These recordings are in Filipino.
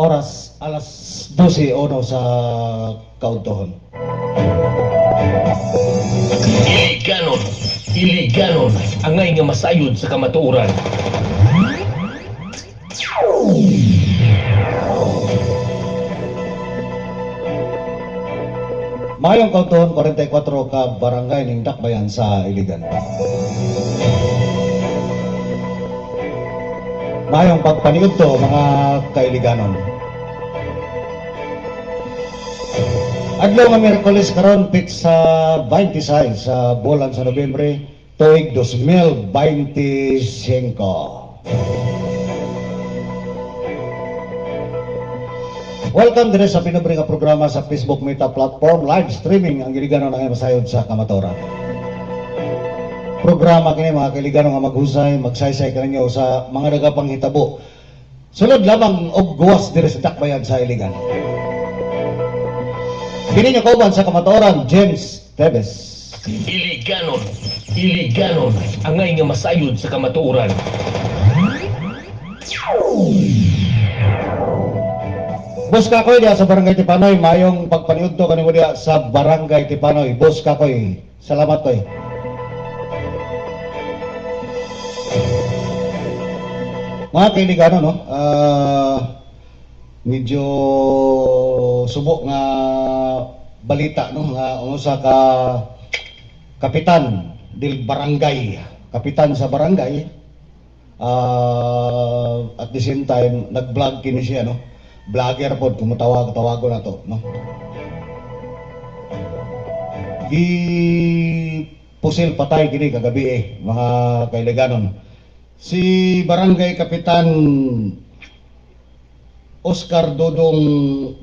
oras alas 12:01 sa kauntohon. Iliganon, iliganon, angay nga masayod sa kamatuoran. Mayong kauntohon 44 ka barangay ning Dakbayan sa Iligan. Mayong pagpaniud to mga kailiganon. Adlaw nga Miyerkules karon pit sa 26 sa bulan sa Nobyembre tuig 2025. Welcome din sa pinubring nga programa sa Facebook Meta Platform live streaming ang giliganon ang masayod sa kamatuoran. Programa kini mga kailigano nga maghusay, magsaysay kaninyo sa mga nagapang hitabo. Sulod lamang og guwas diri sa Dakbayan sa Iligan. Kini niyo kauban sa kamatuoran, James Tebes. Iliganon, iliganon, angay nga masayod sa kamatuoran. Boss Kakoy diya sa Barangay Tipanoy, mayong pagpaniud to kanimo diya sa Barangay Tipanoy. Boss Kakoy, salamat koy. Mga kailigano, no? Medyo subok nga balita, no? Nga usa ka kapitan del barangay, kapitan sa barangay, at the same time nag-vlog kini siya, no? Vlogger pod kumutawag-tawago na to, no? Pusil patay kini kagabi mga kailiganon. Si Barangay Kapitan Oscar Dodong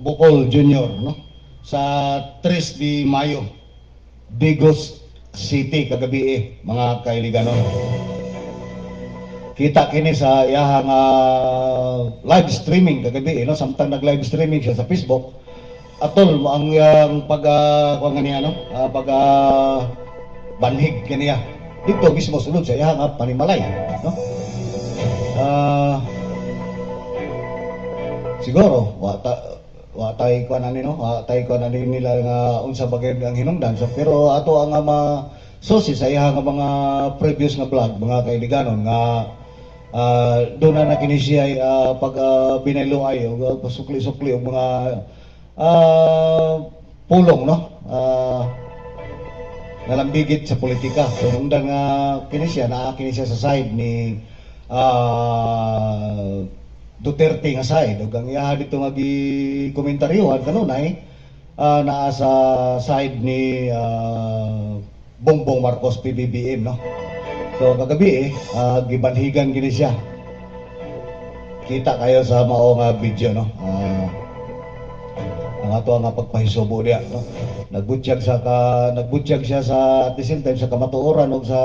Bukol Jr., no? Sa 3 de Mayo, Digos City kagabi mga kailiganon. Kita kini sa iyahang live streaming kagabi, no? Samtang nag-live streaming siya sa Facebook. Atol ang yang pag banhig kaniya dito mismo sulod sa iyang panimalay, no? Siguro watay ko na no, watay ko na nila nga unsa bagay ang hinungdan, so pero ato ang susi sa iyang mga previous nga vlog mga kaibiganon nga doon na kini siya pag binayloay o pasukli-sukli o mga pulong, no? Nalambigit sa politika. So nung kini siya sa side ni Duterte nga side. Ug ang iya dito nga gi-komentaryohan kanunay naa sa side ni Bongbong Marcos PBBM, no? So kagabi gibanhigan gini siya. Kita kayo sa mao nga video, no? Ang ato nga pagpahisubo niya, no? Nagbutyag siya sa at the same time sa kamatuoran ug sa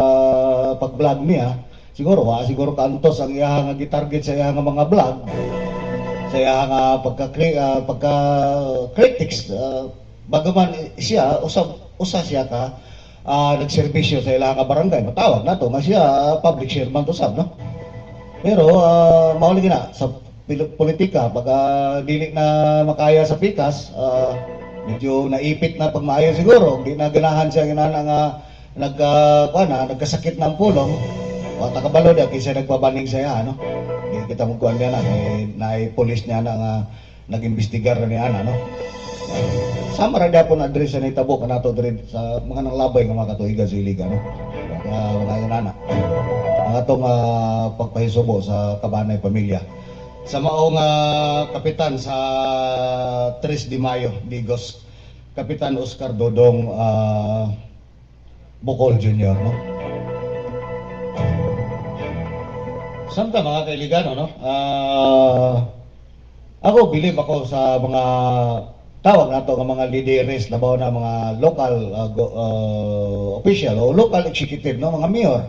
pag-vlog niya. Siguro kaantos ang iya nga gitarget sa iya nga mga vlog. Sa iya nga pagka-critics, bagaman siya usa siya ka nagserbisyo sa ilang barangay, matawag na to nga siya public servant usab, no? Pero mauli gina sa politika pag dili na makaya sa pikas, medyo naipit na pagmaayo siguro, di na ganahan siya ginana nga nagkasakit ng pulong o takabalo diya kaysa nagpabaning siya, no? Di kita magkuhan niya na police niya na nga nag-imbestigar ni ana, no? Sama ra po na address sa nitabo kanato diri sa mga nanglabay nga mga katuigan sa Iligan, no? Mga inana. Ang atong pagpahisubo sa kabanay pamilya. Sa maong kapitan sa 3 de Mayo, Digos, Kapitan Oscar Dodong Bukol Jr., no? Samta mga kailigano, no? Ako bilib ako sa mga tawag nato nga mga leaders na na mga local official o local executive, no, mga mayor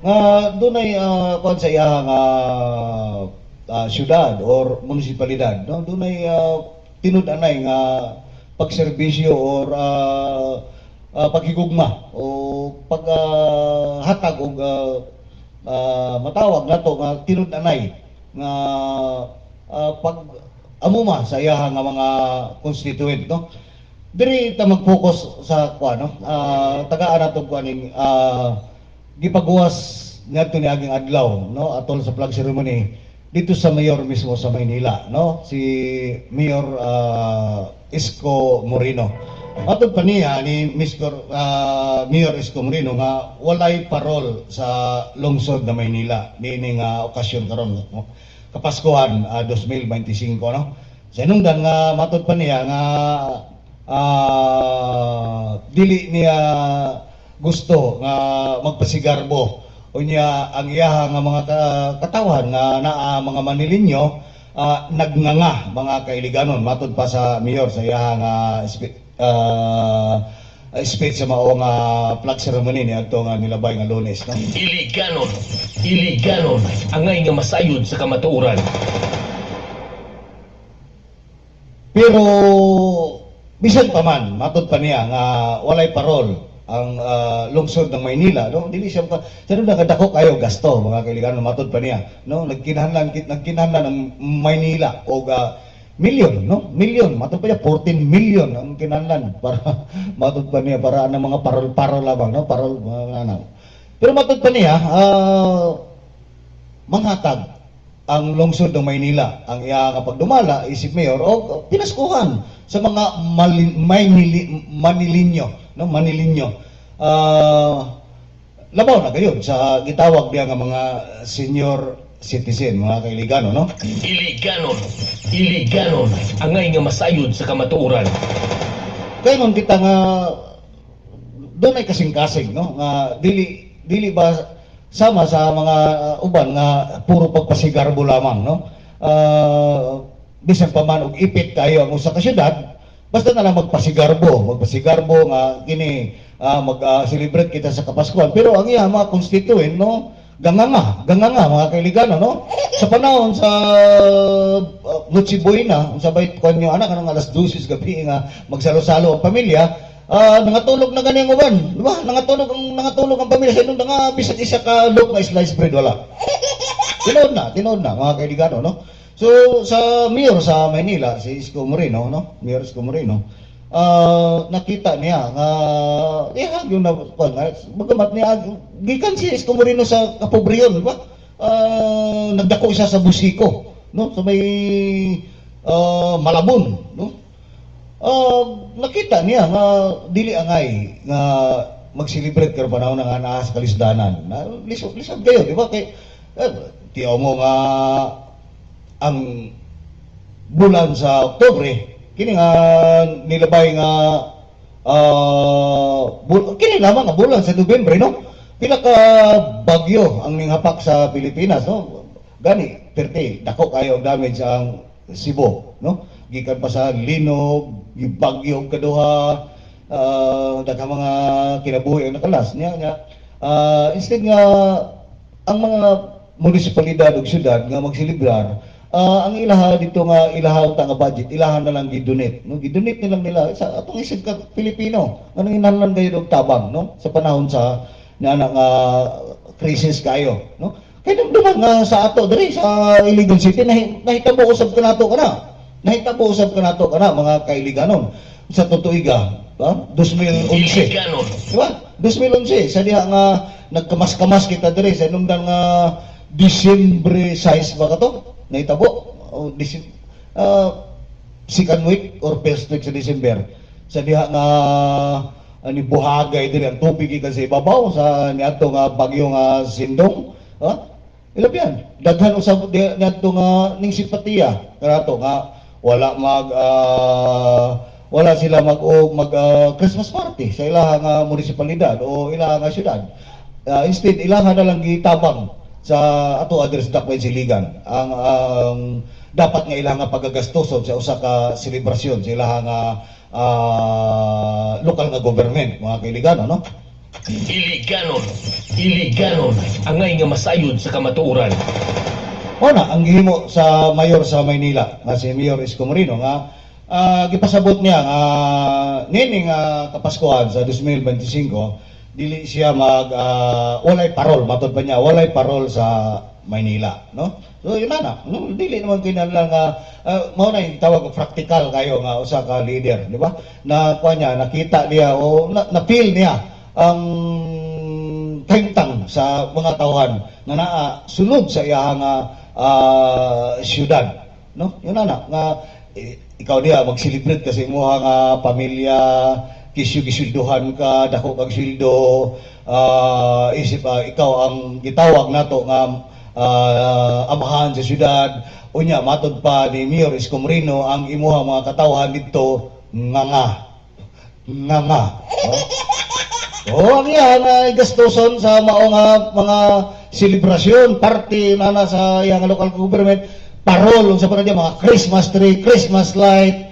nga dunay kon sa iyang syudad or munisipalidad, no, dunay tinud-anay nga pagserbisyo or paghigugma o paghatag og matawag nato nga tinud-anay nga amuma sa iyahang nga mga constituent, no? Diri ta mag-focus sa kuan, no? Tagaan nato kuan ning gipaguwas ngadto niaging adlaw, no? Atol sa flag ceremony dito sa mayor mismo sa Maynila, no? Si Mayor Isko Moreno. Matod pa niya ni Mayor Isko Moreno nga walay parol sa lungsod na Maynila nining okasyon karon, no? Kapaskuhan 2025, no? Sa inungdan nga matod pa niya nga dili niya gusto nga magpasigarbo unya ang iyaha nga mga katawan nga naa mga Manilinyo nagnganga mga kailiganon matod pa sa mayor sa iyaha nga speech sa mao nga flag ceremony ni adto nga nilabay nga Lunes, no? Iliganon angay nga masayod sa kamatuoran. Pero bisan pa man matod pa niya nga walay parol ang lungsod ng Maynila, no? Dili siya nakadako kayo gasto mga kaibigan, matod pa niya, no? Nagkinahanglan ang Maynila og milyon, no? Milyon, matod pa niya 14 million ang kinahanglan para matod pa niya para ang mga parol lamang, no? Parol ano. Pero matod pa niya manghatag ang lungsod ng Maynila ang iya kapag dumala isip mayor o pinaskuhan sa mga Manilinyo, no? Manilinyo. Labaw na kayo sa gitawag diya nga mga senior citizen, mga kailigano, no? Iliganon angay nga masayod sa kamatuoran. Kaya nung kita nga doon ay kasing-kasing, no? Nga dili ba sama sa mga uban nga puro pagpasigarbo lamang, no? Bisan pa man og ipit kayo ang usa ka syudad, basta na lang magpasigarbo nga kini mag-celebrate kita sa Kapaskuhan. Pero ang iya mga constituent, no? Ganganga mga kailigano, no? Sa panahon sa Noche Buena, sa bayt kon nyo anak kanang alas 12 gabi nga magsalo-salo ang pamilya, nangatulog na gani ang uban, di ba? Nangatulog ang pamilya sa inong nga bisan isa ka look na slice bread wala. Tinood na mga kailigano, no? So sa mayor sa Maynila si Isko Moreno, no? Mayor Isko Moreno, nakita niya nga yung bagamat niya gikan si Isko Moreno sa Kapobriyon, di ba? Nagdako siya sa Busiko, no? Sa may Malabon, no? Nakita niya nga dili angay nga mag-celebrate karon panahon nga naa sa kalisdanan. Lisod kayo, di ba? Kay tiyaw mo nga ang bulan sa Oktubre kini nga nilabay nga kini lamang nga bulan sa Nobyembre, no? Pila ka bagyo ang ninghapak sa Pilipinas, no? Gani perti dako kayo ang damage ang Cebu, no? Gikan pa sa linog, yung bagyo kaduha, daghang mga kinabuhi ang nakalas niya. Instead nga ang mga munisipalidad ug syudad nga magsilibrar, ang ilaha dito nga ilaha ta nga budget, ilaha na lang gidonate, no? Gidonate nilang nila sa atong isip ka Pilipino. Anong inahanglan kayo og tabang, no? Sa panahon sa nga crisis kayo, no? Kaya duman nga sa ato diri sa Iligan City nahitabo usab ka nato kana. Mga kailiganon sa tutuiga, ba? 2011. Diba? 2011 sa diha nga nagkamas-kamas kita diri sa inungdan nga Disyembre 6 ba kato? Nahitabo second week or first week sa December. Sa diha nga ani buhagay diri ang tubig kasi ibabaw sa niadto nga bagyo nga Sindong, ha? Ilap yan. Daghan usab niadto nga ning simpatiya kanato nga wala sila mag Christmas party sa ilahang munisipalidad o ilahang syudad. Instead ilahang na lang gitabang sa ato address dakway siligan ang dapat nga ilahang pagagastoson sa usa ka selebrasyon sa ilahang lokal nga government, mga kailigano, no? Iliganon angay nga masayod sa kamatuoran. Una, ang gihimo sa mayor sa Maynila nga si Mayor Isko Moreno nga gipasabot niya nga nining Kapaskuhan sa 2025 dili siya walay parol, matod pa niya walay parol sa Maynila, no? So yun na, dili naman kinahanglan nga mao na yung tawag og practical kayo nga usa ka leader, di ba? Na kuha niya, nakita niya o na-feel niya ang tangtang sa mga tawhan nga naa sulod sa iyang syudad, no? Yun na nga ikaw diya mag-celebrate kasi mo nga pamilya, kisyu-kisyulduhan ka, dako kag sweldo, isip ikaw ang gitawag nato nga amahan sa syudad, unya matod pa ni Mayor Isko Moreno ang imuha mga katawhan dito nga ang yan ay gastuson sa maong mga selebrasyon, party na sa iyang local government, parol sa panadya mga Christmas tree, Christmas light,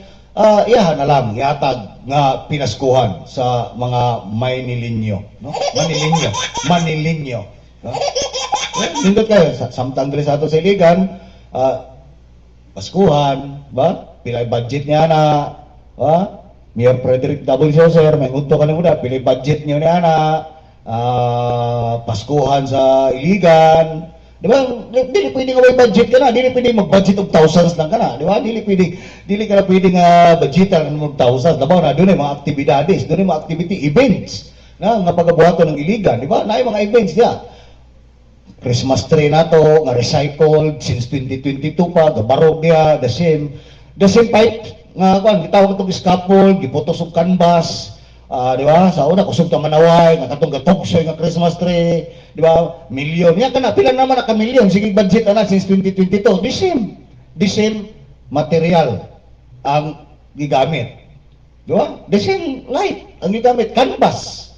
iyahan na lang iatag nga pinaskuhan sa mga Manilinyo, no? Manilinyo, no? Nindot kayo, samtang diri sa ato sa Iligan, paskuhan, ba? Pilay budget niya na, ba? Mayor Frederick W. Saucer, may unto ka na muna, pilay budget niyo niya na, paskuhan sa Iligan, di ba? Dili pwede nga may budget ka na, dili pwede mag-budget of thousands lang ka na, di ba? Dili ka na pwede nga budgetan ng thousands, diba? Na doon ay mga aktibidades, doon ay mga activity events, nga pagabuhaton ng Iligan, di ba? Na ay mga events niya. Christmas tree na to, nga recycled since 2022 pa, gabarog niya, the same pipe, nga kung gitawag itong scaffold, giputos og canvas, di ba? Sa una, kusog ta manaway, nga katong gatoksoy nga Christmas tree, di ba? Milyon. Yan ka na, pila naman ka milyon, sige budget na since 2022, the same material ang gigamit. Di ba? The same light ang gigamit, canvas.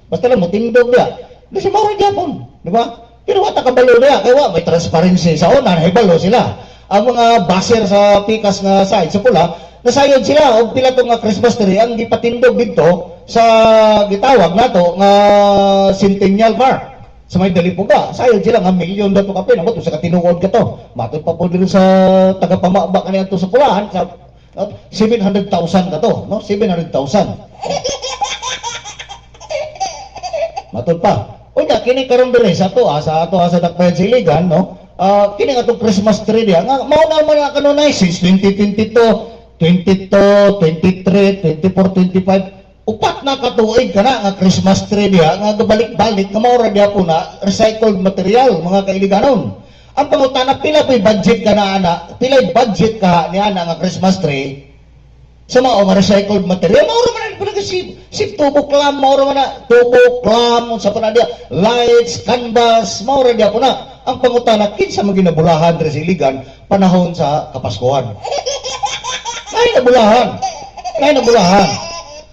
Basta lang mo, tindog niya. Kasi mawag yapon, di ba? Pero wata kabalo niya, kaya may transparency sa una, nahibalo sila. Ang mga baser sa pikas nga side, sa pula, nasayod sila, o pila itong Christmas tree, ang gipatindog dito sa gitawag nato nga Centennial Park. Sa may Dalipuga, sayod sila nga milyon dato ka pina, sa katinuod ka to. Matod pa po din sa tagapamaba ka niya to sa pulahan, sa 700,000 ka to, no? 700,000. Matod pa. Unya kini karon dire sa ato sa Dakbayan sa Iligan, no? Kini nga itong Christmas tree diya nga mao na man kanunay since 2022, 23, 24, 25 upat na katuig kana nga Christmas tree diya nga gabalik-balik nga mao ra diya po na recycled material mga kailiganon. Ang pangutana pila pay budget kana ana? Pila budget ka niya nga Christmas tree? Sa mao nga recycled material mao ra man sip tubo clam, mao ra man tubo clam sa panadya lights, canvas, mao ra diya po na. Ang pangutana kinsa man ginabulahan diri sa Iligan panahon sa Kapaskuhan. Ay nabulahan.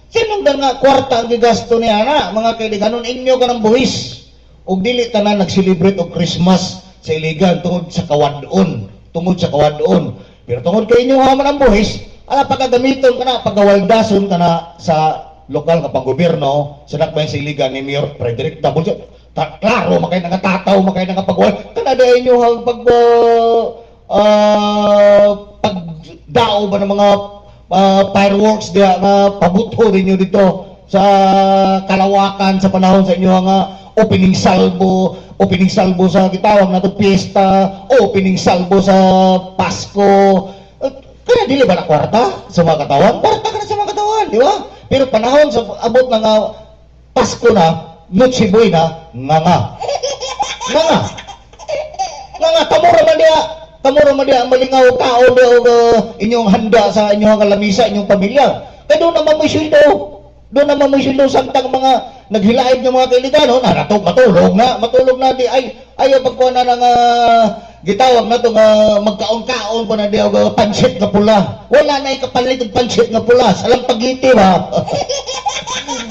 Sinong dal nga kwarta ang gigasto niya na mga kailiganon inyo kanang buhis. Og dili tanan nag-celebrate og Christmas sa Iligan tungod sa kawadon. Pero tungod kay inyo man ang buhis, ala pagagamiton kana pagawaldason kana sa lokal nga panggobyerno sa Dakbayan sa Iligan ni Mayor Frederick W. Klaro makay nangatataw, makay nangapagwal. Kana dai inyo ang pagdao ba ng mga fireworks diya nga pabuto ninyo dito sa kalawakan sa panahon sa inyo nga opening salvo sa gitawag nato piyesta, opening salvo sa Pasko. Kaya dili ba na kwarta sa mga katawan? Kwarta ka na sa mga katawan, di ba? Pero panahon sa abot na nga Pasko na, Noche Buena, nga tamura man diya ang malingaw tao inyong handa sa inyong kalamisa, inyong pamilya. Kaya doon naman may sweldo samtang mga naghilaid ng mga kailiganon, matulog na di ayaw pagkuha na ng gitawag na ito nga magkaon-kaon pa na di pansit na pula. Wala na ikapalit ng pansit na pula, salang pagiti ba?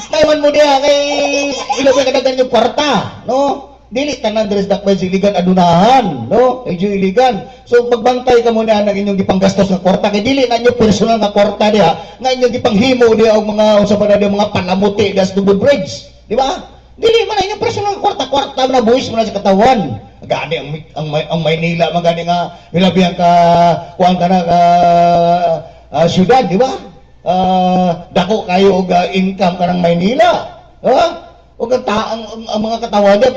May man mo diya kay ilagay kadagan yung kwarta, no? Dili tanan diri sa Dakbayan sa Iligan adunahan, no? Medyo Iligan. So pagbantay ka muna ng inyong gipanggastos nga kwarta kay dili na inyo personal nga kwarta diha, nga inyong gipanghimo diha og mga unsa pa na diha mga palamuti das double bridge, di ba? Dili man inyong personal nga kwarta na buhis mo na sa katawan. Gani ang Maynila magani nga milabihang ka kuan kana syudad, di ba? Dako kayo og income kanang Maynila. O ang mga katawan niya,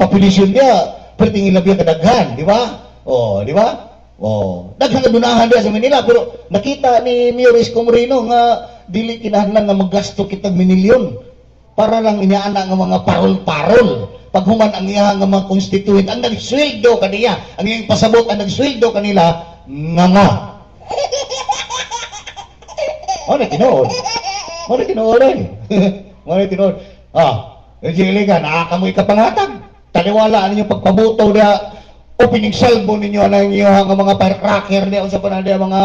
perting ilabi kadaghan, di ba? Oh, di ba? Oh, daghang adunahan dia sa Manila pero nakita ni Mayor Isko Moreno nga dili kinahanglan nga maggasto kitag minilyon para lang inaana nga mga parol-parol. Paghuman ang iya nga mga constituent ang nagsweldo kaniya, ang iyang pasabot ang nagsweldo kanila nga. Ano tinuod? Ano tinuod ay? Ano tinuod? Jiligan, nakakamoy ka pangatag. Taliwala ninyo pagpabuto niya o pinigsalbo ninyo ang iyong mga firecracker niya o sa panahon mga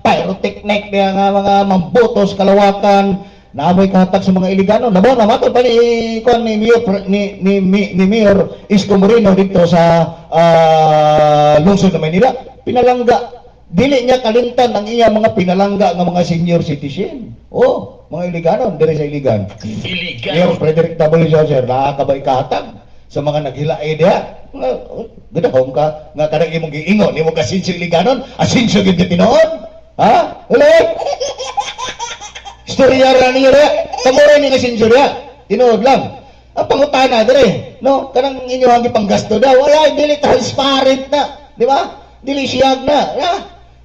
pyrotechnic niya nga mga mambutos kalawakan na amoy kahatag sa mga iligano. Nabo na matod pa ni Mayor Isko Moreno dito sa lungsod ng Manila. Pinalangga. Dili niya kalimtan ang iya mga pinalangga ng mga senior citizen. Oh, mga iligano, dire sa iligan. Mayor Frederick W. Sir, nakakabay kahatag sa mga naghilay diha. Gadahom ka nga kanang imong giingon nimo ka sinso iliganon, asinso gyud tinood. Ha? Ulit. Istorya ra niyo ra. Kamura ni nga sinso diha. Tinood lang. Ang pangutana dire, no? Kanang inyong gipanggasto daw, wala dili transparent na, di ba? Dili siyag na. Ha?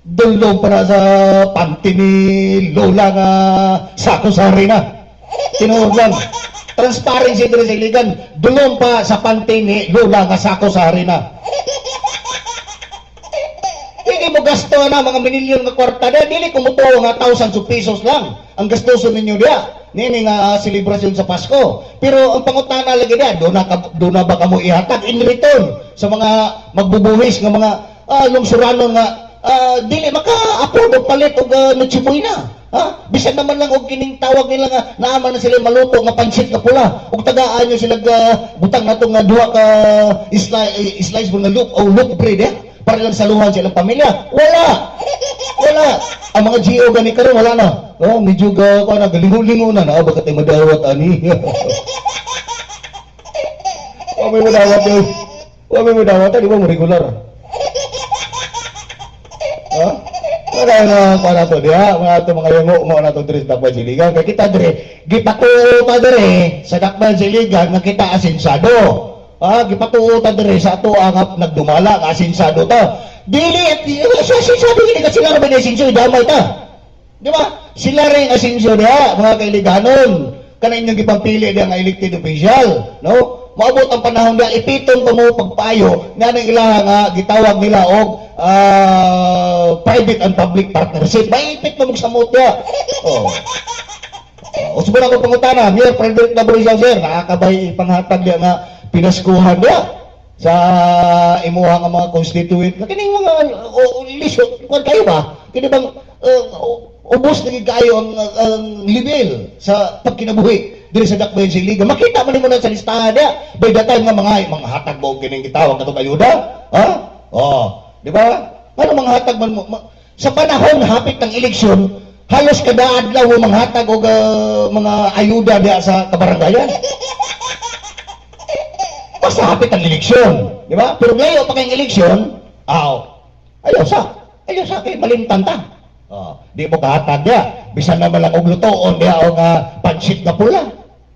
Dulong para sa panty ni Lola nga sako-sari na. Tinood lang. Transparency dire sa iligan, dulong pa sa panty ni Lola nga sako-sari na. Hindi mo gasto na mga minilyon nga kwarta na, dili kumutuo nga thousands of pesos lang ang gastuson ninyo diya. Nini nga selebrasyon sa Pasko. Pero ang pangutana lagi diya, doon na ba kamo ihatag in return sa mga magbubuhis nga mga lungsuranon nga dili maka-afford og palit og nutsiboy na. Ha? Bisan naman lang og kining tawag nila nga naaman na sila maluto nga pansit nga pula. Og tagaan nyo sila butang nato nga duha ka slice mo nga loaf bread para lang saluhan silang pamilya. Wala. Wala. Ang mga GO gani karon wala na. Oh, medyo ko na galingo-lingo na ba katay madawat ani. Wa may madawat yo. Wa may madawat di ba mo regular. Ha? Kaya na para to dia, mga to mga yango mo na to diri sa Dakbayan Siligan. Kay kita diri, gipatuo ta diri sa Dakbayan Siligan nga kita asinsado. Gipatuo ta diri sa ato ang nagdumala nga asinsado ta. Dili at sa asinsado gini kasi sila ra asinsado damay ta. Di ba? Sila rin asinsado dia, mga kailiganon. Kana inyong gipapili dia nga elected official, no? Maabot ang panahon na ipiton pa mo pagpayo nga nang ilaha nga gitawag nila og private and public partnership. Maipit mo sa mutya. O siguro ako pangutana, Mayor Frederick W. Sir, nakakabay panghatag niya nga pinaskuhan niya sa imuha nga mga constituent. Kining mga lisod, kung kayo ba? Kini bang ubos na kayo ang level sa pagkinabuhi diri sa Dakbayan Siligan. Makita man nimo na sa listahan niya. By the time nga mga hatag mo kining gitawag katong ayuda, ha? Di ba? Ano mga hatag man mo? Sa panahon hapit ng eleksyon, halos kada adlaw mga hatag og mga ayuda diya sa kabarangayan. Basta hapit ang eleksyon, di ba? Pero ngayon pa kayong eleksyon, ayaw sa kay malimtan ta. Di mo kahatag diya. Bisan naman lang og lutoon diya og pansit na pula.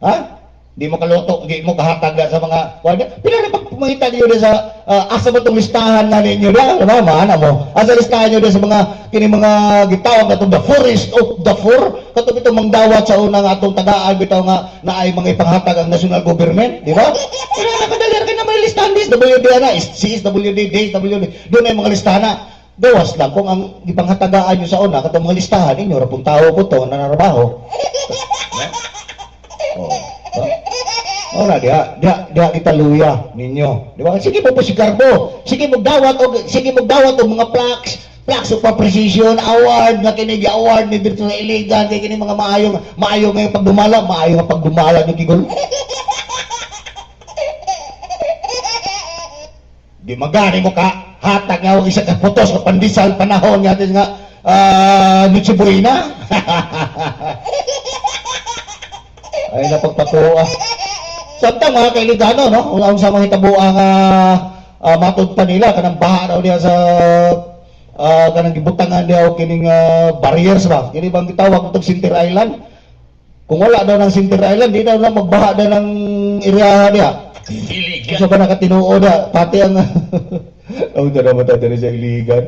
Ha? Di mo kaluto, di mo kahatag sa mga pila na pagpumahita niyo sa asa ba itong listahan na ninyo na, ano maana mo? Asa listahan niyo sa mga kini mga gitawag na itong the forest of the four, katong itong mangdawat sa unang atong tagaan bitaw nga na ay mga ipanghatag ang national government, di ba? Kaya nakadalir kayo na may listahan DSWD na, CSWD, DSWD, doon ay mga listahan na. Gawas lang kung ang ipanghatagaan nyo sa una, katong mga listahan ninyo, rapong tao po ito, nanarabaho. Ora dia italuya ninyo. Di ba? Sige mo sigarbo. Sige mo dawat og mga plaques of appreciation award nga kini award ni Virtual Iligan kay kini mga maayo nga pagdumala ni Kigol. Di magani mo ka hatag nga og isa ka photos sa pandisal panahon nga Nuchibuina. Ay napagpatuwa. Samtang mga kailigano, no? Unang sa mga hitabuang matod pa nila, kanang baha daw niya sa kanang gibutangan niya o kining barriers ba? Kini bang gitawag itong Sinter Island? Kung wala daw ng Sinter Island, di daw na magbaha daw ng area niya. iligan, Isa pa nakatinuod na, pati ang... Ang ito naman tayo sa iligan,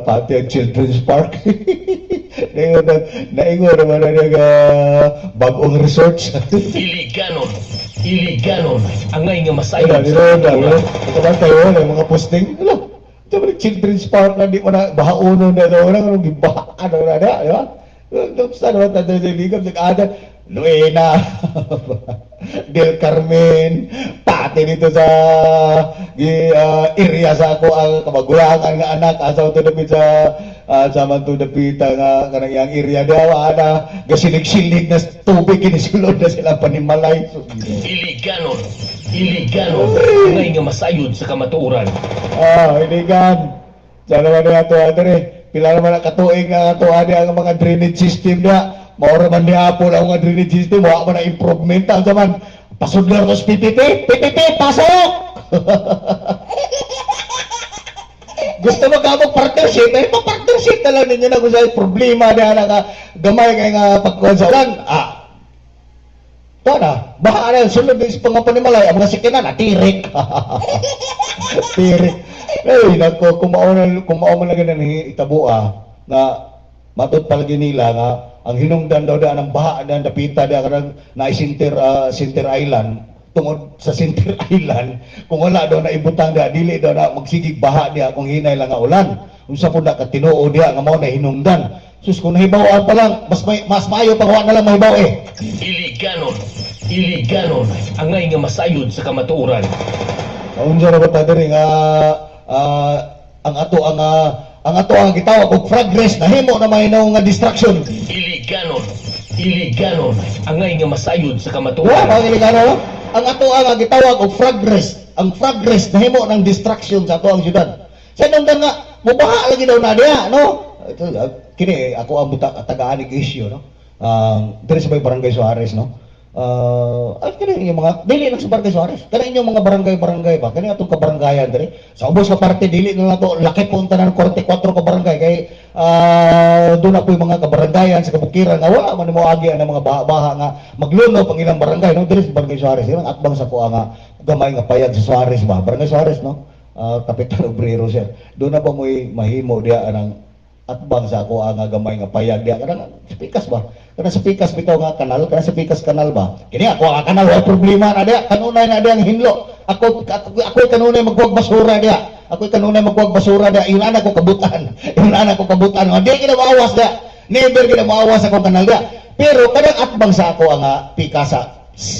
pati ang Children's Park. Naingon naman na bagong research. iliganon, iliganon, angay nga masayod Ayun, sa ayun, kamatuoran. ito ba tayo, mga posting? Ano? Ito ba Children's Park na di mo na bahauno na ito, ano, gibahaan na na, di ba? Saan naman tayo sa iligan? Nag-ada, Luena, Del Carmen, pati dito sa area sa ako ang kamagulangan nga anak asaw to dapit sa man to dapita nga kanang iyang area daw ana gasilig-silig na tubig kinisulod na sila panimalay. Iliganon, iliganon, angay nga masayod sa kamatuoran. Iligan. Sana man ato adre pila naman ang katuig nga ato ani ang mga drainage system na maura man niya po lang ang drainage system, wala man na improvement ang zaman. Pasudlar ko sa PPP, pasok! Gusto mo ka mag-partnership, pa-partnership na lang ninyo na kung sa'yo problema na gamay kayo nga pagkuhan sa ulan. Ito na, baka na, sunod yung pangapanimalay, ang mga sikinan, tirik. Tirik. Eh, kumao lang ganun itabua na matod palagi nila nga ang hinungdan daw daan ng baha na napita da karang na Center Island tungod sa Center Island kung wala daw na ibutang da dili daw na magsigig baha diha kung hinay lang nga ulan unsa pud na katinuo diha nga mao na hinungdan sus kung nahibaw pa lang mas maayo pa wa na lang mahibaw Iliganon, iliganon, angay nga masayod sa kamatuoran. unsa ra ba ta diri nga ang ato ang gitawag og progress nahimo na mahinaw nga distraction. Iliganon, iliganon, angay nga masayod sa Wala kamatuoran. pa Iligano, ang ato ang gitawag og progress. Ang progress nahimo ng distraction sa ato ang syudad. Sa nung nga mubaha lagi daw na diha, no? Ito, kini ako ang taga-anig issue, no? Diri sa may Barangay Suarez, no? Kani yung mga dili lang sa Barangay Suarez. Kani yung mga barangay ba? Kani atong kabarangayan diri. Sa ubos ka parte dili na nato laki punta ng 44 ka barangay kay doon na po yung mga kabarangayan sa kabukiran nga wala man mo agi ang mga baha nga magluno pang ilang barangay no diri sa Barangay Suarez. Yung atbang sa ko nga gamay nga payag sa Suarez ba? Barangay Suarez no. Kapitan Obrero sir. Doon na pa mo mahimo diya anang atbang sa ako ang gamay nga payag diya kanang pikas ba kana sa pikas bitaw nga kanal kana sa pikas kanal ba kini ako ang kanal wala problema na diya kanunay na diya ang hinlo ako kanunay magkuwag basura diya ako kanunay magkuwag basura diya yung anak ko kabutan di kina maawas diya never kina maawas ako kanal diya pero kanang atbang sa ako ang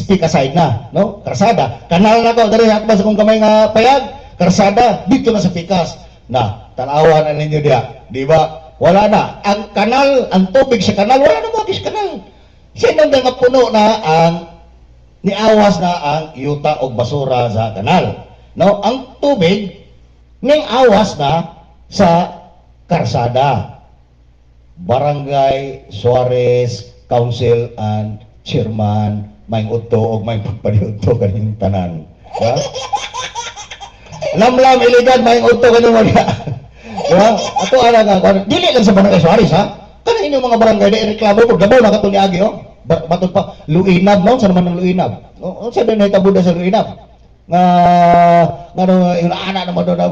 pikaside na no karsada kanal na ko dali atbang sa kong gamay nga payag karsada dito na sa pikas na tanawan na ninyo diya, di ba? Wala na. Ang kanal, ang tubig sa kanal, wala na mga kanal. Sino nga puno na ang niawas na ang yuta o basura sa kanal. No? Ang tubig, ning awas na sa karsada. Barangay Suarez Council and Chairman may udto o may pagpaniudto kaning tanan. Ha? Lamlam iligan may udto kaning mga. Diba? Ato ana nga dili lang sa Barangay Suarez ha. Kana inyong mga barangay di reklamo ko gabaw na katong niagi oh. Batot pa Luinab no sa naman ng Luinab. Sa din nahitabuda sa Luinab. Ngano yung ana naman do na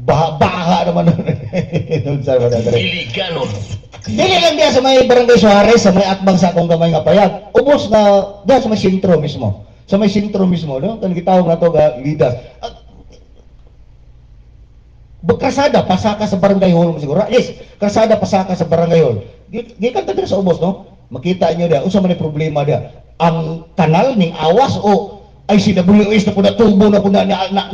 baha naman doon sa barangay. Iliganon, Dili lang diya sa may Barangay Suarez sa may atbang sa akong gamay nga payag. Ubos na diya sa may sentro mismo. Sa may sentro mismo no kan gitawag nato ga lidas. Kasada pasaka sa Barangay Hall mo siguro. Yes, kasada pasaka sa Barangay Hall. Gikan ta diri sa ubos no. Makita niyo dia unsa man ni problema dia. Ang kanal ning awas o ICWS na pud tubo na pud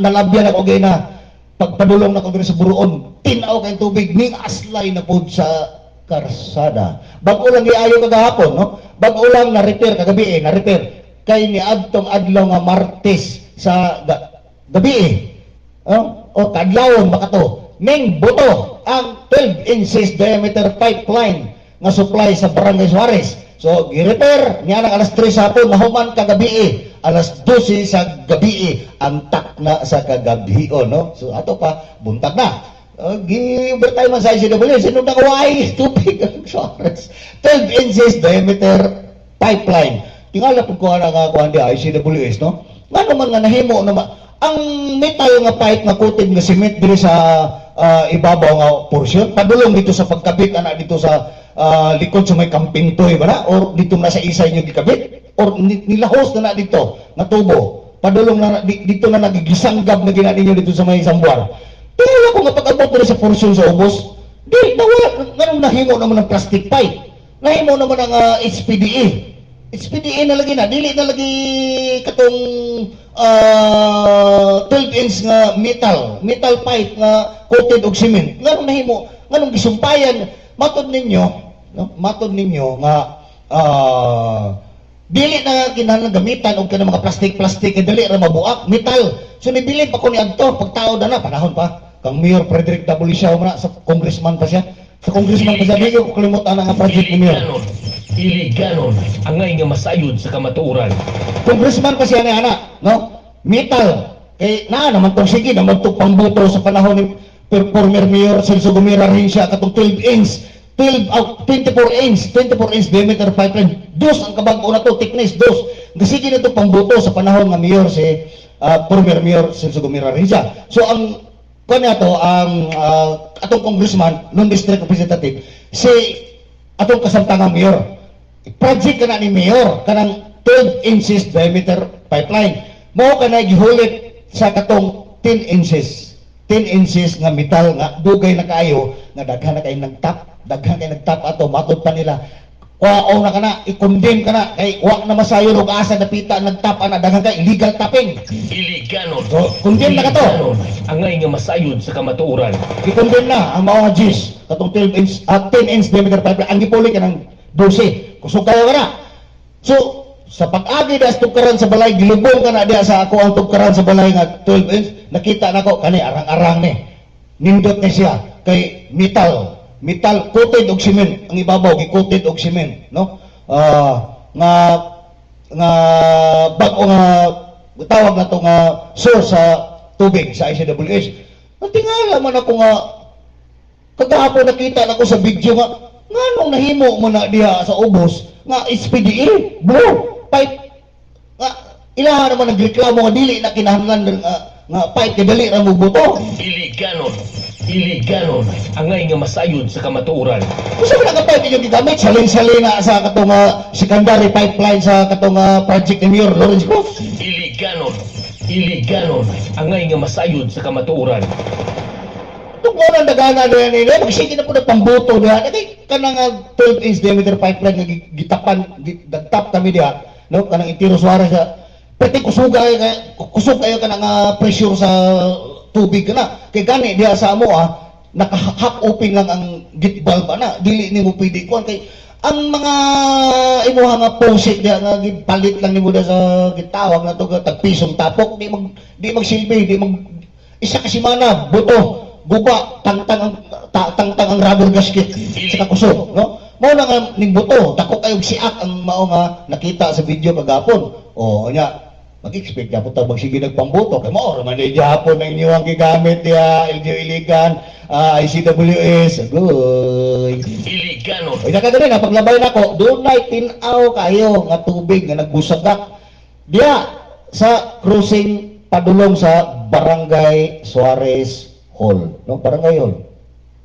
nalabyan ako gay na pagpadulong na ko diri sa buruon. Tinaw kay tubig ning aslay na pud sa karsada. Bag-o lang giayo kagahapon no. Bag-o lang na repair kagabi na-repair. Kay ni adtong adlaw nga Martes sa gabi o kadlawon makato ning buto ang 12 inches diameter pipeline nga supply sa Barangay Suarez. So gi-repair niya ng alas 3 sa hapon mahuman kagabi alas 12 sa gabi ang takna sa kagabi no. So ato pa buntag na. Gi-overtime man sa ICW sino nang way tubig ang Suarez 12 inches diameter pipeline. Tingala pud ko ana nga kuan di ICWS no. Nga naman nga nahimo naman. Ang metal nga pipe nga coated nga cement diri sa ibabaw nga portion, padulong dito sa pagkabit ana dito sa likod sa may kampintoy ba na? Or dito na sa isay nyo gikabit? Or nilahos na dito nga tubo? Padulong na dito na nagigisanggab na ginani nyo dito sa may sambuar. Pero ako nga pag-abot diri sa portion sa ubos, di nawala, ganun nahimo naman ng plastic pipe. Nahimo naman ang HPDE. HPDE na lagi na, dili na lagi katong 12-inch nga metal pipe nga coated og cement. Nganong nahimo, nganong gisumpayan, matod ninyo nga dili na kinahanglan gamitan og kanang mga plastic dili ra mabuak, metal. So nibilin pa ko ni adto pagtao na panahon pa kang Mayor Frederick W. Siao na sa congressman pa siya. Sa congressman pa siya, di ko kalimutan ang project ni Mayor. Iliganon ang ngay nga masayod sa kamatuoran. Congressman pa siya ni ana, no? Metal. Kay naa naman tong sige naman tong pangboto sa panahon ni former Mayor Celso Gomera rin siya katong 24-inch diameter pipeline. Dos ang kabag-o na to, thickness dos. Sige na to pangboto sa panahon nga Mayor si former Mayor Celso Gomera rin siya. So ang kanya to ang atong congressman non-district representative si atong kasamtangang Mayor. Project kana ni Mayor kanang 12 inches diameter pipeline. Mao kana gihulit sa katong 10 inches nga metal nga dugay na kaayo nga daghan na kay nagtap ato matod pa nila. Kuwaon na kana, i-condemn ka na kay wa na masayo og asa napita nagtap ana daghan kay illegal tapping. Iliganon. So, condemn na ka to. Ang ngay nga masayod sa kamatuoran. I-condemn na ang mga G's katong 12 inch at 10 inch diameter pipeline ang gipuli ka ng 12. Kusog kayo ka na. So, sa pag-agi das tukaran sa balay, gilubong ka na diya sa ako ang tukaran sa balay nga 12 inch, nakita na ko, kani arang-arang ni. Nindot na siya, kay metal coated og cement, ang ibabaw, gi-coated og cement, no? Nga bag-o nga, tawag na to nga source sa tubig sa ICWS. Natingala man ako nga, kagahapon nakita na ko sa video nga, nga nung nahimo mo na diha sa ubos, nga SPDE, bro, pipe, nga, ilahan naman nagreklamo nga dili na kinahanglan nga pipe, kadali ra mo buto. Iliganon ang ngay nga masayod sa kamatuoran. Kung saan na ka-pipe yung gigamit, salin-salin na sa katong secondary pipeline sa katong project ni Mayor Lawrence Cruz. Iliganon ang ngay nga masayod sa kamatuoran. Kung mo nang dagana na yan nila, magsige na po na pambuto na, kay kanang 12 inch diameter pipeline nga gitapan, dagtap kami diha, no? Kanang itiro suwara siya, pwede kusog kayo kanang pressure sa tubig ka na. Kay gani diha sa amo naka-half open lang ang gate valve na, dili nimo pwede kuan kay ang mga imuha nga poset diha nga gipalit lang nimo diha sa gitawag na to tagpisong tapok, di magsilbi, isa ka semana buto guba tangtang ang rubber gasket sa kakusog, no? Mao na nga ning buto, dako kayo siak ang mao nga nakita sa video kagapon. O nya, mag-expect ka po tawag sige nagpambuto kay mao man di Japon ang inyong gigamit ya LGU Iligan, ICWS, agoy. Iliganon. Oy nakadali na paglabay nako, dunay tin-aw kayo nga tubig nga nagbusagak diya sa cruising padulong sa Barangay Suarez Hall, no? Barangay Hall.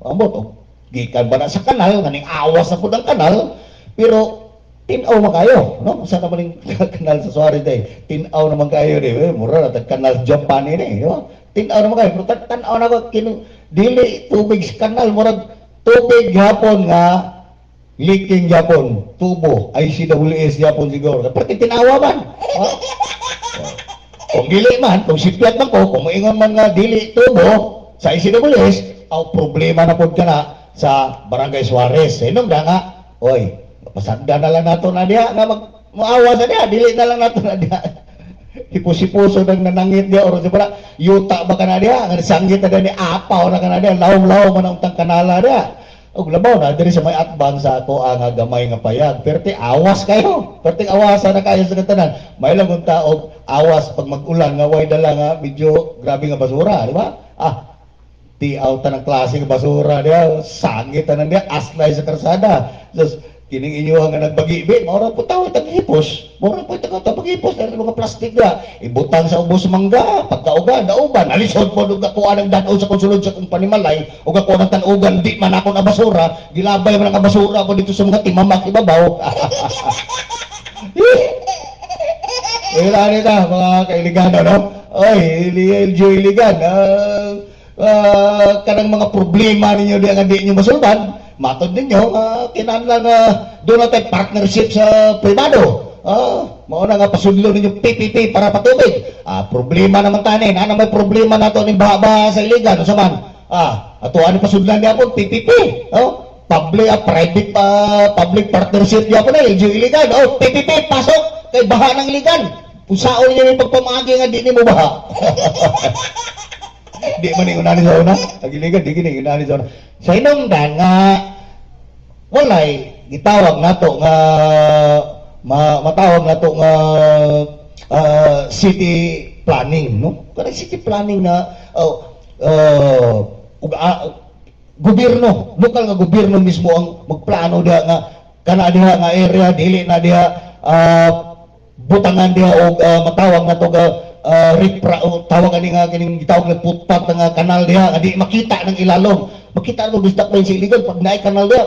Ambot gikan ba na sa kanal, kaning awas na po ng kanal, pero tinaw na kayo, no? Saan naman yung kanal sa Suarez day? Tinaw naman kayo, di ba? Mura na, kanal Japan ini, di ba? Tinaw naman kayo, pero tanaw na ko, dili tubig sa kanal, mura tubig Japon nga, leaking Japon, tubo, ICWS Japon siguro. Pati tinawa man. Kung dili man, kung sipyat man ko, kung maingon man nga dili tubo, sa ICWS, ang problema na po ka na sa Barangay Suarez. Inom na nga, oy, pasagda na lang nato na diha, nga maawa sa diha, dili na lang nato na diha. Hipusi-puso nang nanangit diha, oras para, yuta ba ka na diha, nga sanggit na diha, apaw na ka na diha, lawom-lawom man ang kanala diha. Og labaw na, diri sa may atbang sa ako ang gamay nga payag. Perti awas kayo, perti awasan na kayo sa katanan. May lang kung taog, awas pag mag-ulan, nga way dala nga, medyo grabe nga basura, di ba? Tiaw ta ng klase ng basura diya, sangit ta nang diya, aslay sa karsada. Just kining inyo nga nagbagi-bi, maura po tao tag-hipos. Maura po tao tag-hipos dahil mga plastic na. Ibutang sa ubos mangga, pagkauga, dauban. Alisod po nung kakuha ng danaw sa konsulod sa kong panimalay, o kakuha ng tanugan, di man ako na basura, gilabay man ang basura po dito sa mga timamak ibabaw. Ilani na, mga kailigano, no? Oy, LJ Iligan, kanang mga problema ninyo di ang di nyo masulban, matod ninyo, kinahanglan na doon natin partnership sa privado. Mauna nga pasudlo ninyo PPP para patubig. Problema naman tanin. Ano may problema na to ni Baba sa Iligan? Ano saman? Ato ano pasudlan niya po? PPP. Private public partnership niya po na LG Iligan. PPP, pasok kay baha ng Iligan. Pusaon niya yung pagpamagi nga di ni mo baha. Di man yung unani sa una. Ang Iligan, di gini unani sa una. Sa inungdan nga walay gitawag nato nga matawag nato nga city planning, no? Kada city planning na gobyerno, lokal nga gobyerno mismo ang magplano diha nga kana diha nga area dili na diha butangan diha og matawag nato nga tawag ani nga kining gitawag nga footpath nga kanal diha nga di makita ng ilalom. Makita mo bisdak ba yung Iligan pag naay kanal diha.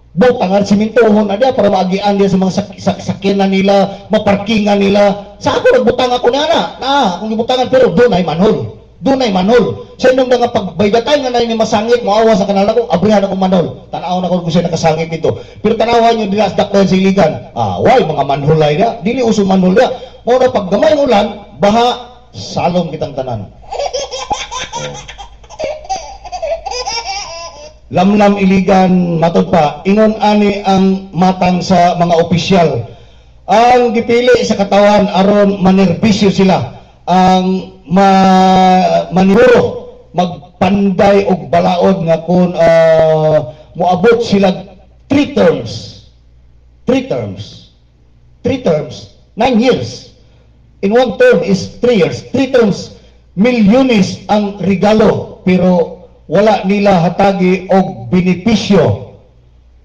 Butangan simintohon na diya para maagian diya sa mga sakyanan nila, maparkingan nila. Sa ako nagbutang ako na kung ibutangan pero doon ay manhol. Doon ay manhol. Sa inong nga pagbaydatay nga na ni masangit, moawa sa kanal ako, abrihan ako manhol. Tanaw na ko kung siya nakasangit dito. Pero tanawan nyo dila sa dakdan sa Iligan. Why mga manhol ay diya? Dili uso manhol diya. Muna pag gamay ulan, baha, salong kitang tanan. Lamlam Iligan matod pa ingon ani ang matang sa mga opisyal ang gipili sa katawan aron manerbisyo sila ang maniburo magpanday og balaod nga kung moabot sila 3 terms 9 years in 1 term is 3 years 3 terms milyones ang regalo pero wala nila hatagi og benepisyo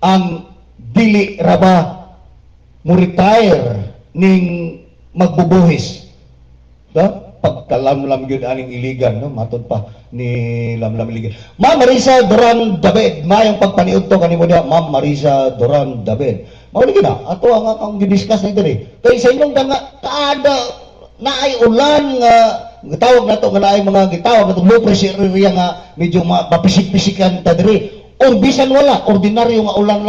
ang dili raba mo retire ning magbubuhis. Pagkalamlam yun aning Iligan, no? Matod pa ni Lamlam Iligan. Ma'am Marisa Duran David, mayong pagpaniudto kanimo diha, Ma'am Marisa Duran David. Mao ni gina, ato ang akong gidiscuss ni diri. Kay sa inyong kada naay ulan nga gitawag nato nga naay mga gitawag nato low pressure area nga medyo mapisik-pisikan ta diri. O bisan wala, ordinaryo nga ulan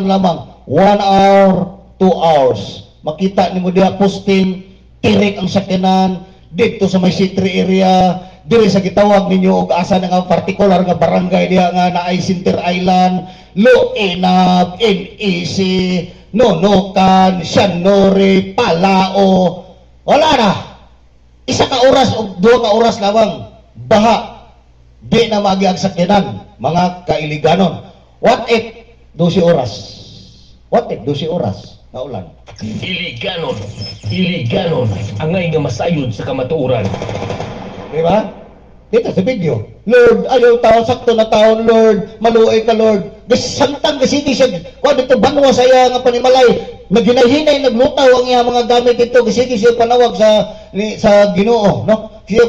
lamang. 1 hour, 2 hours. Makita nimo diha posting tirik ang sakyanan dito sa may C3 area, diri sa gitawag ninyo og asa nga particular nga barangay diha nga naay Center Island, Loenab, NEC, Nonokan, Sianore, Palao. Wala na. 1 ka oras o 2 ka oras lamang baha. Di na magiag sakyanan, mga kailiganon. What if 12 oras? What if 12 oras na ulan? Iliganon, angay nga masayod sa kamatuoran. Diba? Dito sa video. Lord, ayaw tao, sakto na taon, Lord. Maluoy ka, Lord. Santang kasiti siya. Kung dito banwa sa iya nga panimalay. Naginahinay, naglutaw ang iya mga gamit dito. Kasiti siya panawag sa Ginoo. No? Siya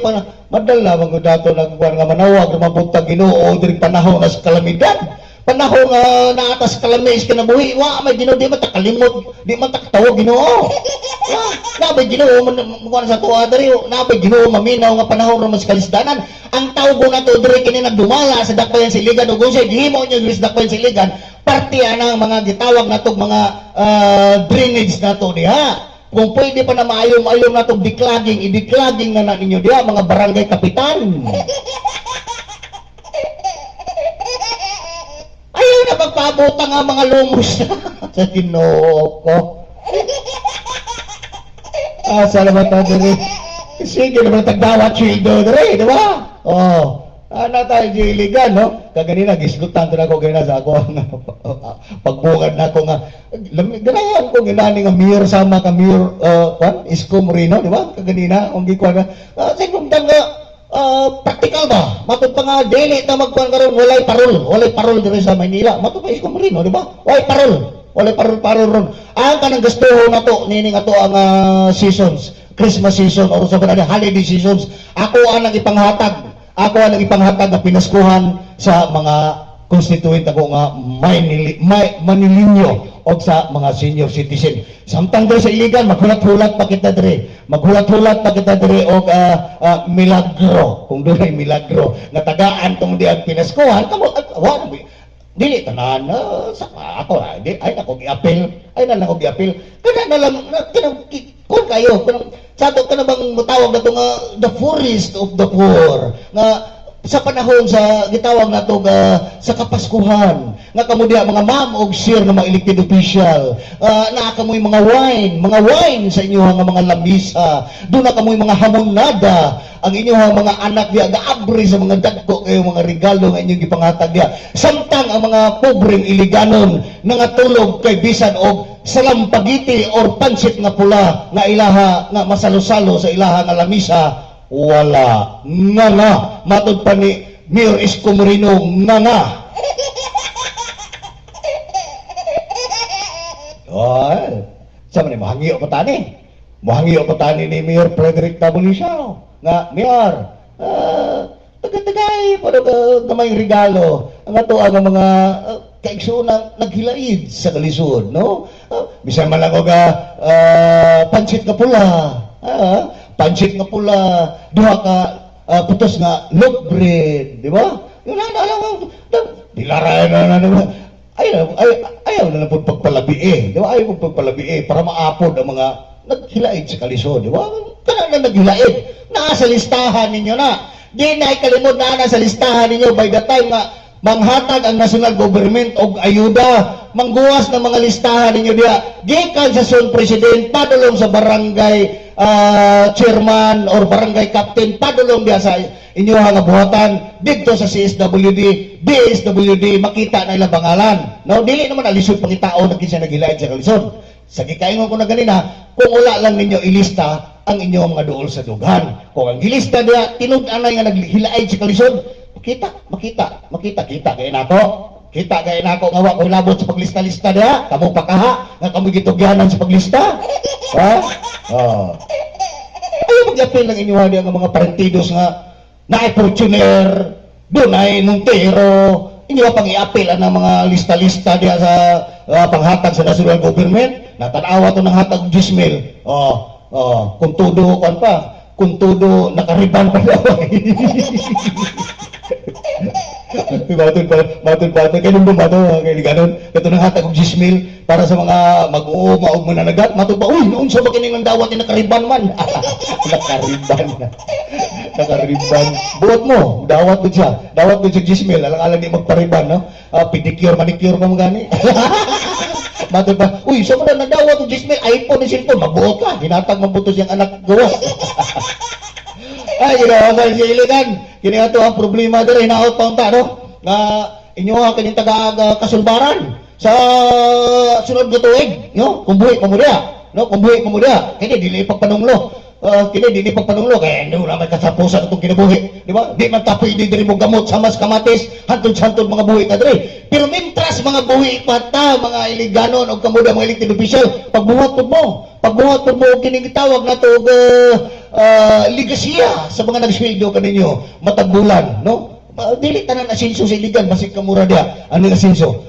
madala, mga dato nagkuhan nga manawag, mapunta Ginoo, diri panahon na sa kalamidad. Panahon nga naatas kalamis kinabuhi, may Ginoo, di man takalimot, di man takatawag Ginoo. Nabay Ginoo, mukha sa tuwa dari, nabay Ginoo, maminaw nga panahon naman sa kalisdanan. Ang tawgo na to, dari kini nagdumala sa dakbayan siligan, o kung siya, gihimo nyo sa dakbayan siligan, parte ng mga gitawag na to, mga drainage na to diha. Kung pwede pa na maayom-ayom na to, i-declogging na ninyo diha, mga barangay kapitan. Ayaw na magpabuta nga mga lumos sa Ginoo ko. Salamat na diri. Sige naman tagdawat sildo diri, di ba? Ano tayo Iligan, no? Kaganina, gislutan ko na ako ganina sa ako. Pagbukad na ako nga. Ganayan ko ginani nga mayor sama ka mayor, Isko Moreno, di ba? Kaganina, kung gikuha na. Sigmong nga, practical ba? Matod pa nga dili na magkuhan karon walay parol diri sa Maynila. Matod pa Isko Moreno, di ba? Walay parol ron. Ang kanang gusto na to nini nga to ang seasons, Christmas season or sa kanang holiday seasons. Ako ang ipanghatag na pinaskuhan sa mga constituent ako nga manilinyo o sa mga senior citizen. Samtang doon sa iligan, maghulat-hulat pa kita dire o milagro. Kung doon ay milagro, natagaan tong diyan pinaskuhan, dili tanan ako ay nako gi-appeal kada na lang kung kayo sato ka na bang mutawag na to nga the poorest of the poor nga sa panahon sa gitawag na to sa Kapaskuhan nga kamo diha mga ma'am og sir nga mga elected official naa kamoy mga wine sa inyo nga mga lamisa do na kamoy mga hamonada ang inyong mga anak diya gaabri sa mga dagko kayo mga regalo nga inyong gipanghatag diya samtang ang mga pobreng iliganon nangatulog kay bisan og salampagiti or pansit nga pula nga ilaha nga masalo-salo sa ilaha nga lamisa wala nga matod pa ni Mayor Isko Moreno nga ay sama ni mahangyo pa tani ni Mayor Frederick Tabulisao nga Mayor taga-tagay pero gamay regalo ang ato ang mga kaigsoon naghilaid sa kalisod no bisan man lang og pansit nga pula duha ka putos nga loaf bread di ba yun na alam dilaray na ayaw na po pagpalabi di ba ayaw po pagpalabi para maapod ang mga naghilaid sa kalisod di ba kana na naghilaid naa sa listahan ninyo na di na ikalimod na sa listahan ninyo by the time nga manghatag ang national government og ayuda mangguwas ng mga listahan ninyo diya gikan sa son president padulong sa barangay chairman or barangay captain padulong diya sa inyo nga buhatan didto sa CSWD BSWD makita na ilang pangalan no dili naman alisod pangitao na kinsa naghilaid sa kalisod sa gikaingon ko na ganina kung wala lang ninyo ilista ang inyong mga duol sa dughan kung ang ilista diya tinud-anay nga naghilaid sa kalisod makita kaya nako nga wa ko labot sa paglista-lista diha kamo pakaha nga kamo gitugyanan sa paglista ayo mag-appeal lang inyo diha nga mga partidos nga naay Fortuner dunay Montero inyo pang i-appeal ang mga lista-lista diha sa panghatag sa national government natanawa to ng hatag 10,000 kung todo nakariban pa daw Matun kay nung bumato kay ganon kato nang hatag og 10,000 para sa mga mag-uuma og mananagat matun pa uy noon sa bakining ng dawat ni nakariban man nakariban buot mo dawat gud siya 10,000 alang-alang di magpariban no pedicure manicure pa mo gani matun pa uy sa man nadawat og 10,000 iPhone ni cellphone mabuot ka hinatag mabuto siyang anak gawas ay ginawa sa iligan kini ato ang problema diri hinaot pa unta no nga inyo nga kining taga Kasulbaran sa sunod nga tuig no kung buhi pa mo diha kini dili pagpanunglo kaya ano naman kasapusan itong kinabuhi di ba di man tapoy di diri mo gamot sa mas kamatis hantod mga buhi ka diri pero mintras mga buhi pata mga iliganon o kamuda mga elected official pagbuhat mo kining gitawag na to ligasiya sa mga nagsweldo kaninyo matagbulan no dili tanan asenso sa iligan basig kamura dia ano asenso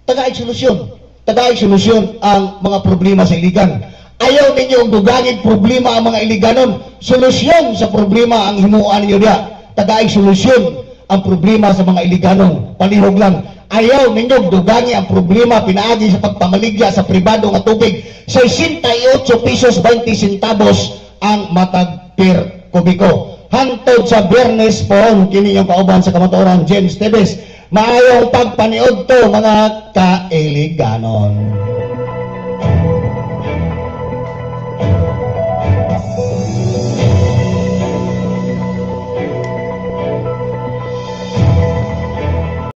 tagaig solusyon ang mga problema sa iligan ayaw ninyo dugangin problema ang mga iliganon solusyon sa problema ang himuan ninyo dia tagaig solusyon ang problema sa mga iliganon palihog lang ayaw ninyo dugangi ang problema pinaagi sa pagpamaligya sa pribado nga tubig 68 pesos 20 centavos ang matag per kubiko hantod sa Biyernes pohon kini yung kauban sa kamatuoran James Tebes maayong pagpaniod to mga kailiganon.